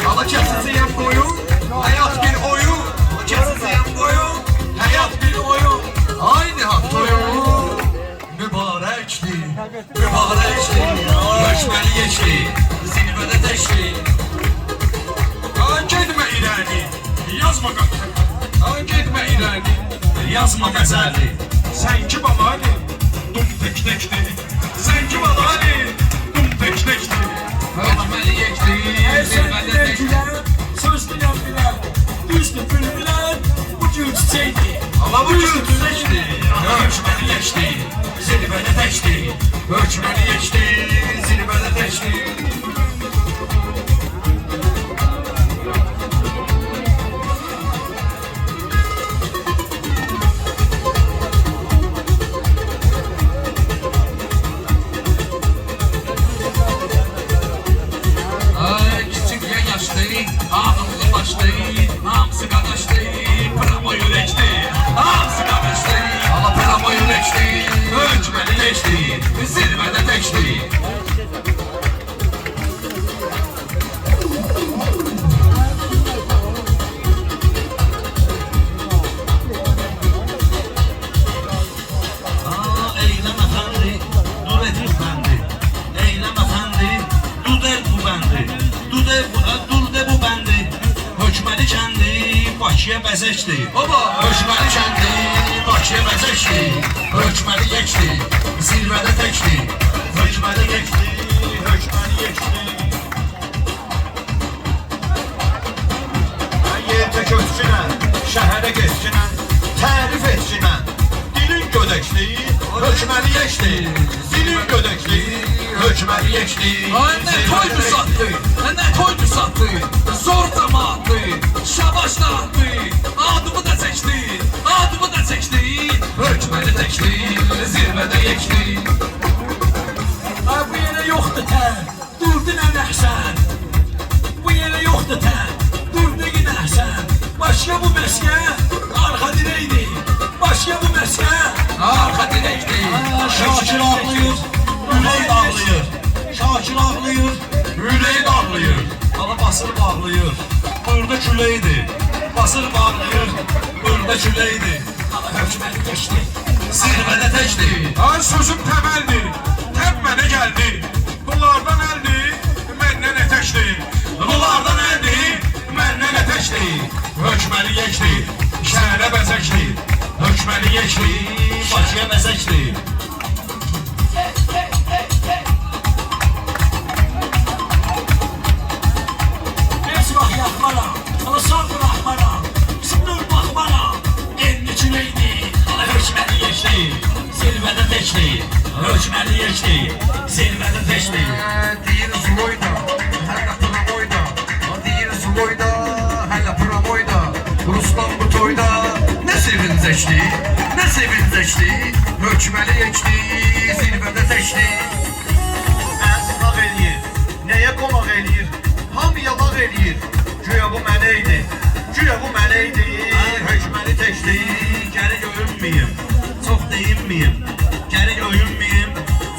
Allah kesiziyem koyun, hayat bir oyun. Kesiziyem koyun, hayat bir oyun. Aynı hak oyun. Mübarekli, mübarekli. Hökmeli geçti, zirvede teşli. Gitme ileri, yazma götür. Gitme ileri, yazma mezeli. Sen ki babali, dum tek tekti. Sen ki babali, dum tek tekti. Hökmeli geçti, zirvede teşli. Söz dilen bilen, düştü bülbülen. Bu gül çiçeğiydi, ama bu gül çiçeğiydi. Hökmeli geçti, zirvede teşli. Hökmeli geçti, zirvede teşli. Ağımlı başlı, hamsı qardaşdı, pramo yürekdi. Hamsı qardaşdı, ala pramo yürekdi. Hökmeli geçdi, zirvede teşli. Eylem efendi, dur et bu bendi. Eylem efendi, dur et bu bendi. Dur de bu bendi. Hökmeli kendi Bakıya bəzəkdi. Hökmeli kendi Bakıya bəzəkdi. Hökmeli geçti, zirvede teşli. Hökmeli geçti, hökmeli geçti. Yerdə köçkünən, şəhərə geçkinən, tərif etkinən. Dilin gödəkli, hökmeli geçti. Dilin gödəkli, hökmeli geçti. Ne toydu sattı, ne toydu sattı. Zor cemaatlı, şabaş dağıttı. Adımı da seçti, adımı da seçti. Hökmeli teşli, zirvede geçti. Bu yere yoktu ten, durdu ne nəhsən. Bu yere yoktu ten, durdu ki nəhsən. Başka bu məskən, arxa dirəkdi. Başka bu məskən, arxa dirəkdi. Şakir ağlayır, ürək ağlayır. Şakir ağlayır, ürək ağlayır. Ala basır bağlayır, burada küleydi. Basır bağlayır, burada küleydi. Ala hökmeli geçti, Zirvede teşli. Sözüm təməldi, təb mənə gəldi. Bunlardan əldi, məndən ətəşdi. Bunlardan əldi, məndən ətəşdi. Hökmeli geçti, şəhərə bəzəkli. Hökmeli geçti, Bakıya bəzəkli. Alışan bırakmana, sınır bakmana. Elini küleydi, ala hökmeli geçti. Zirvede teşli, hökmeli geçti. Zirvede teşli. Deyir Zuloyda, hələ pramoyda. Deyir Zuloyda, hələ pramoyda. Ruslan bu toyda, nə sevincəkli, nə sevincəkli. Hökmeli geçti, zirvede teşli. Mən sınaq eləyir, nəyə qonaq eləyir? Hamıya lağ eləyir. Güya bu mənəydi, güya bu mənəydi. Hökmeli teşli, geri öyünməyim, çox deyinməyim. Geri öyünməyim,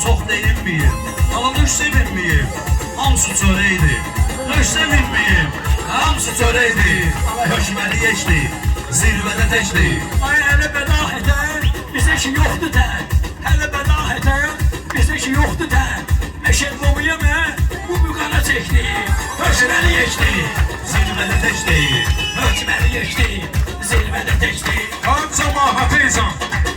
çox deyinməyim. Ama düş sevinməyim, hamısı çörəkdi. Düş sevinməyim, hamısı çörəkdi. Hökmeli geçti, zirvede teşli. Ay hələ bədah etən, bizə ki yoxdur tən. Hələ bədah etən, bizə ki yoxdur tən. Məşəd babaya mən bu qara çəkdi. Hökmeli geçti, zirvede teşli. Hökmeli geçti, zirvede teşli. Kanca mahatıysan,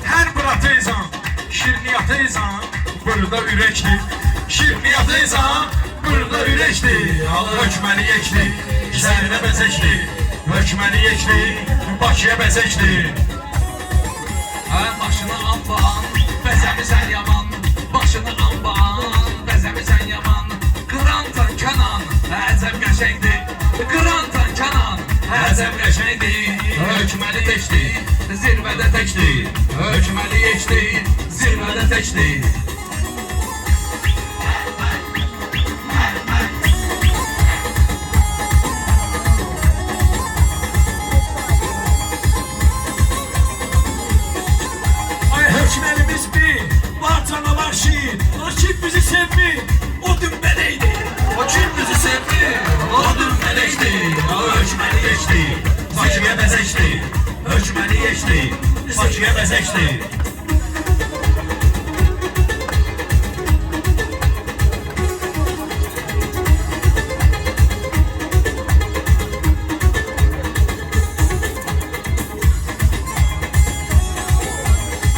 her bıratıysan. Şirniyatıysan, burada ürekli. Şirniyatıysan, burada ürekli. Hökmeli geçti, şəhərə bəzəkli. Hökmeli geçti, Bakıya bəzəkli. Başına ambağan, bəzəmizən yaman. Başına ambağan, bəzəmizən yaman. Qırantan Kənan, əcəb keçdi, zirvədə təkdi. Hökməli keçdi, zirvədə təkdi. Ay hökməlimiz bir, var canavar şiir. Rakip bizi sevmi, o dümbəleydi. O kim bizi sevdi, o dümbələkdi. Hökməli keçdi, Bakıya bəzəkdi. Hökməli keçdi, Bakıya bəzəkdi.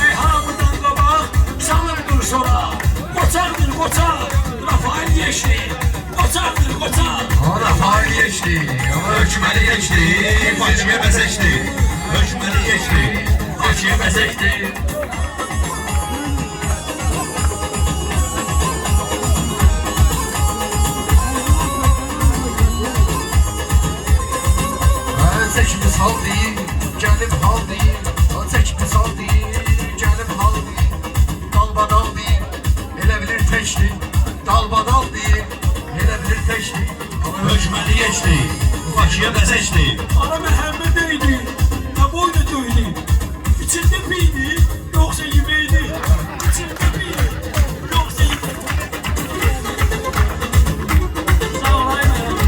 Ey hamıdan qabaq, salırdır sonra. Qoçaqdır qoçaq, Rafael Yeşli. Qoçaqdır qoçaq. Rafael geçti, hökməli geçti, Bakıya bəzəkdi. Hökməli geçdi, Bakıya bəzəkdi. Çəkimiz hal deyil, gəlib hal deyil. Çəkimiz hal deyil, gəlib hal deyil. Dalbadal deyil, elə bilir təkdir. Dalbadal deyil, elə bilir təkdir. Hökməli geçdi, Bakıya bəzəkdi. Ana Məhəmməd eydi, nə boynu döydü. İçində piydi, yoxsa yeməkdi. İçində piydi, yoxsa yeməkdi. Sağ ol ay Məhəmməd.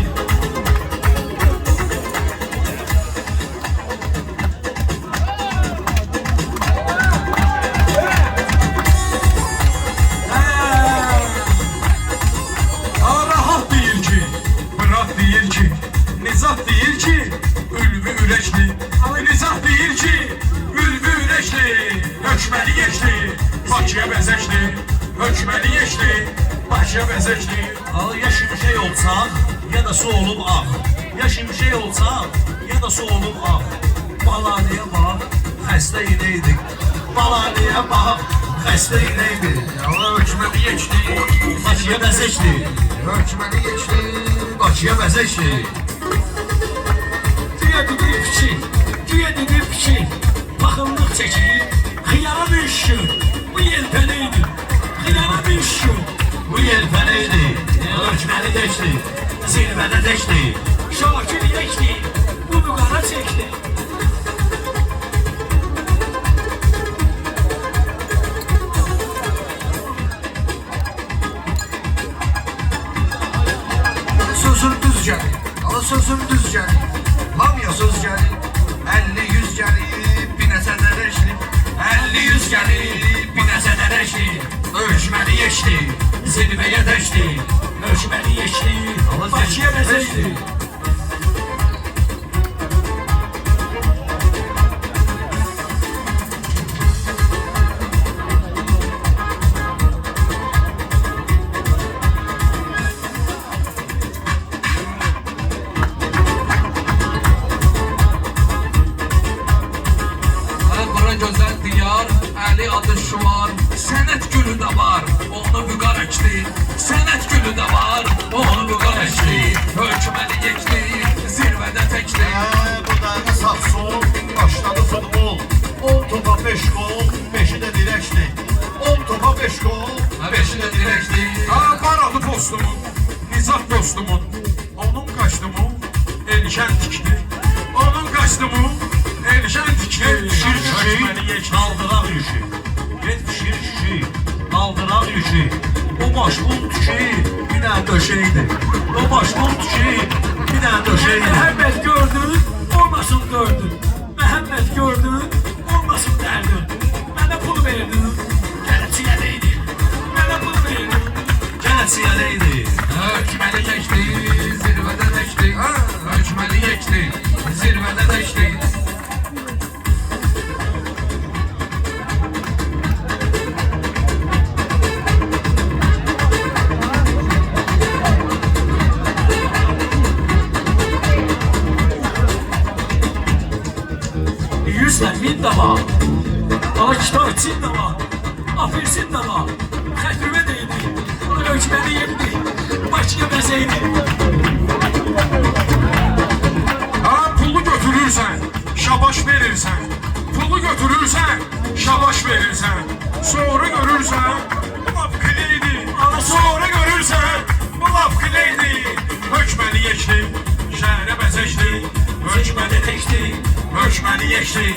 Rahat deyir ki, Murat deyir ki, Nizat deyir ki, Ülvi ürəkli. Nizat deyir ki, Ülvi ürəkli. Hökməli geçdi, Bakıya bəzəkdi. Hökməli geçdi, Bakıya bəzəkdi. Ya şimşek olsaq, ya da su olub ağ. Ya şimşek olsaq, ya da su olub ağ. Balanıya bax, xəstə inəydik. Balanıya bax, xəstə inəydik. Hökməli geçdi, Bakıya bəzəkdi, hökməli geçdi. Bakıya bəzəkdi. Güya dedi piçi, güya dedi piçi. Baxımlıq çəkir, xiyara düşür. Bu yelpəneydi, xiyara düşür. Bu yelpənəydi, hökməli keçdi, zirvədə təkdi. Şakir yekdi, bu qara çəkdi. Sözüm düz gəlir, ala sözüm düz gəlir. Hamıya söz gəlir, 50-100 gəlir, bir nəsə dərəşli. 50-100 gəlir, bir nəsə dərəşdi. Hökməli geçdi, zirvəyə təkdi. Hökməli yekdi, Bakıya bəzəkdi. Bura gözəl diyar, Əli adı şuar. Sənət gülü də var, onu vüqar əkdi. Sənət gülü də var, onu vüqar əkdi. Hökməli geçdi, zirvədə təkdi. Bu da sağ sol, başladı futbol. 10 topa 5 gol, 5'i de direkti. 10 topa 5 gol, Beşi də dirəkdi. Baralı postumun, Nizat dostumun. Onun kaçtı mı? Elşen dikti. Onun kaçtı mı? Elşen dikti. pişir Hökməli kişi, geçdi. kaldıraq yükü. Get pişir kişi, kaldıraq yükü. O başbul tükü, bir dənə döşeydi. O başbul tükü, bir dənə döşeydi. Məhəmməd gördün, olmasın gördün. Məhəmməd gördün, olmasın dərdin. Mənə pul verdin, gələcəyə deydi. Mənə pul verdin. Gələsiyələydi. Hökməli geçdi, zirvədə təkdi. Hökməli geçdi, zirvədə təkdi. Yüzlə min də var. Ama kitab için de var. Afirsin de var. Xətrivə deydi. Hökməli yemdi. Başqa bəzəydi. Ha pulu götürürsən, şabaş verirsən. geçti. Hökməni geçti.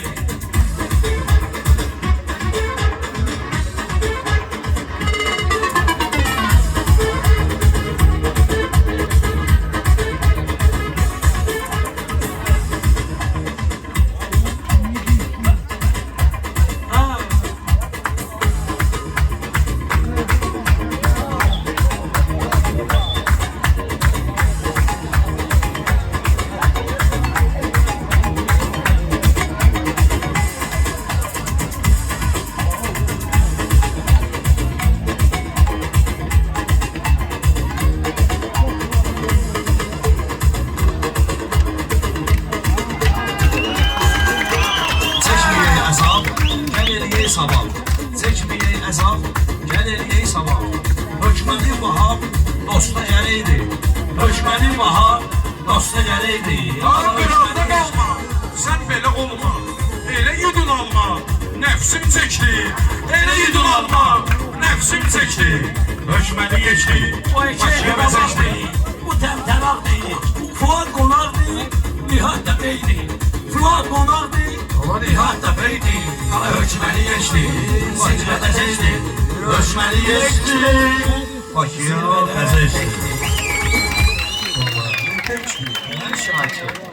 Ha, Çəkməyək əzab, gəl eləyək sabah. Çəkməyək əzab, gəl eləyək sabah. Hökməni vahab, dosta gələydi. Hökməni vahab, dosta gələydi. Ar qıraqda qalma, sən belə olma. Elə yudun alma, nəfsim çəkdi. Elə yudun alma, nəfsim çəkdi. Hökməni geçdi, o iki Bakıya qabaqdı. bəzəkdi. Bu təmtəraqdı. Fuad qonaqdı. Nihat da beydi. Fuad qonaqdı. Nihat da beydi. Ala hökməni geçdi, Bakıya bəzəkdi. Hökməni geçdi, Bakıya bəzəkdi. Şakir.